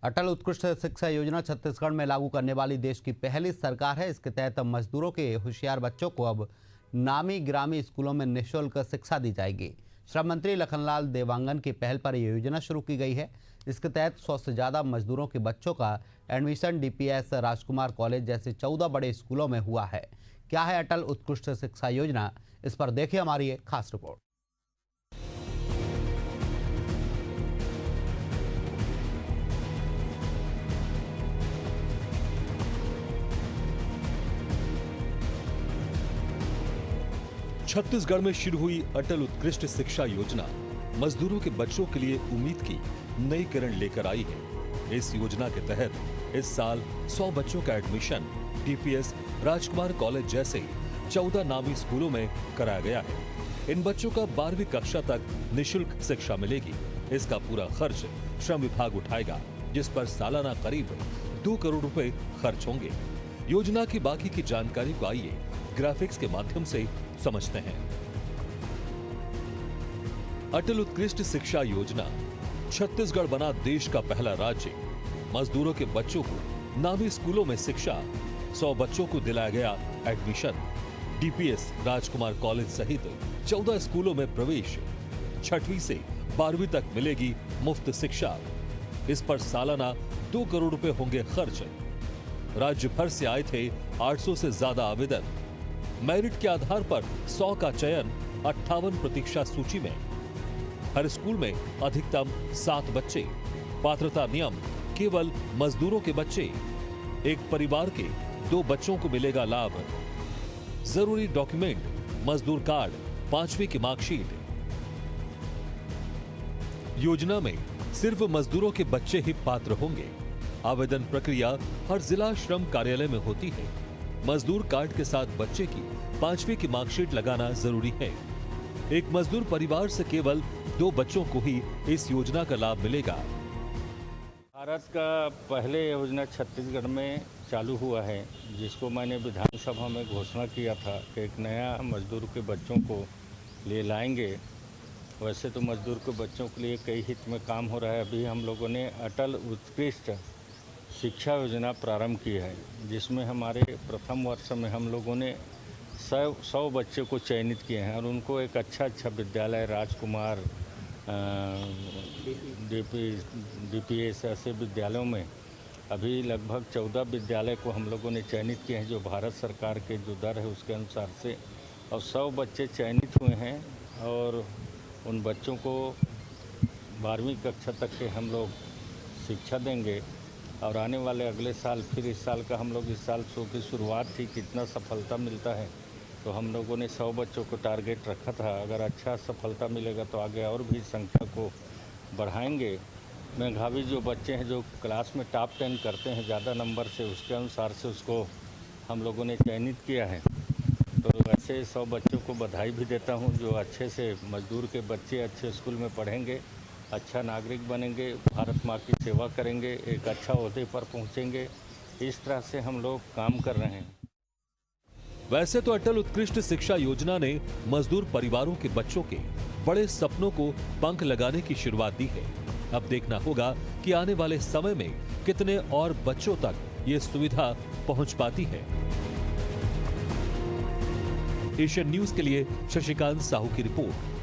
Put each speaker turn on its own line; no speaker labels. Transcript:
अटल उत्कृष्ट शिक्षा योजना छत्तीसगढ़ में लागू करने वाली देश की पहली सरकार है। इसके तहत मजदूरों के होशियार बच्चों को अब नामी ग्रामीण स्कूलों में निःशुल्क शिक्षा दी जाएगी। श्रम मंत्री लखनलाल देवांगन की पहल पर यह योजना शुरू की गई है। इसके तहत 100 से ज़्यादा मजदूरों के बच्चों का एडमिशन डीपीएस, राजकुमार कॉलेज जैसे 14 बड़े स्कूलों में हुआ है। क्या है अटल उत्कृष्ट शिक्षा योजना, इस पर देखिए हमारी एक खास रिपोर्ट।
छत्तीसगढ़ में शुरू हुई अटल उत्कृष्ट शिक्षा योजना मजदूरों के बच्चों के लिए उम्मीद की नई किरण लेकर आई है। इस योजना के तहत इस साल 100 बच्चों का एडमिशन डीपीएस, राजकुमार कॉलेज जैसे 14 नामी स्कूलों में कराया गया है। इन बच्चों का 12वीं कक्षा तक निःशुल्क शिक्षा मिलेगी। इसका पूरा खर्च श्रम विभाग उठाएगा, जिस पर सालाना करीब 2 करोड़ रुपए खर्च होंगे। योजना की बाकी की जानकारी को आइए ग्राफिक्स के माध्यम से समझते हैं। अटल उत्कृष्ट शिक्षा योजना। छत्तीसगढ़ बना देश का पहला राज्य। मजदूरों के बच्चों को नामी स्कूलों में शिक्षा, 100 बच्चों को दिलाया गया एडमिशन। डीपीएस, राजकुमार कॉलेज सहित 14 स्कूलों में प्रवेश। 6वीं से 12वीं तक मिलेगी मुफ्त शिक्षा। इस पर सालाना 2 करोड़ रुपए होंगे खर्च। राज्य भर से आए थे 800 से ज्यादा आवेदन। मेरिट के आधार पर 100 का चयन 58 प्रतीक्षा सूची में। हर स्कूल में अधिकतम 7 बच्चे। पात्रता नियम केवल मजदूरों के बच्चे। एक परिवार के 2 बच्चों को मिलेगा लाभ। जरूरी डॉक्यूमेंट मजदूर कार्ड, 5वीं की मार्कशीट। योजना में सिर्फ मजदूरों के बच्चे ही पात्र होंगे। आवेदन प्रक्रिया हर जिला श्रम कार्यालय में होती है। मजदूर कार्ड के साथ बच्चे की 5वीं की मार्कशीट लगाना जरूरी है। एक मजदूर परिवार से केवल 2 बच्चों को ही इस योजना का लाभ मिलेगा।
भारत का पहले योजना छत्तीसगढ़ में चालू हुआ है, जिसको मैंने विधानसभा में घोषणा किया था कि एक नया मजदूर के बच्चों को ले लाएंगे। वैसे तो मजदूर के बच्चों के लिए कई हित में काम हो रहा है। अभी हम लोगों ने अटल उत्कृष्ट शिक्षा योजना प्रारंभ की है, जिसमें हमारे प्रथम वर्ष में हम लोगों ने 100 बच्चों को चयनित किए हैं और उनको एक अच्छा विद्यालय, राजकुमार, डीपीएस ऐसे विद्यालयों में अभी लगभग 14 विद्यालय को हम लोगों ने चयनित किए हैं, जो भारत सरकार के जो दर है उसके अनुसार से। और 100 बच्चे चयनित हुए हैं और उन बच्चों को 12वीं कक्षा तक के हम लोग शिक्षा देंगे। और आने वाले अगले साल फिर इस साल का हम लोग इस साल शो की शुरुआत थी, कितना सफलता मिलता है तो हम लोगों ने 100 बच्चों को टारगेट रखा था। अगर अच्छा सफलता मिलेगा तो आगे और भी संख्या को बढ़ाएंगे। मेधावी जो बच्चे हैं जो क्लास में टॉप 10 करते हैं ज़्यादा नंबर से, उसके अनुसार से उसको हम लोगों ने चयनित किया है। तो ऐसे 100 बच्चों को बधाई भी देता हूँ जो अच्छे से मजदूर के बच्चे अच्छे स्कूल में पढ़ेंगे, अच्छा नागरिक बनेंगे, भारत माँ की सेवा करेंगे, एक अच्छा ओहदे पर पहुँचेंगे। इस तरह से हम लोग काम कर रहे हैं।
वैसे तो अटल उत्कृष्ट शिक्षा योजना ने मजदूर परिवारों के बच्चों के बड़े सपनों को पंख लगाने की शुरुआत दी है। अब देखना होगा कि आने वाले समय में कितने और बच्चों तक ये सुविधा पहुंच पाती है। एशियन न्यूज के लिए शशिकांत साहू की रिपोर्ट।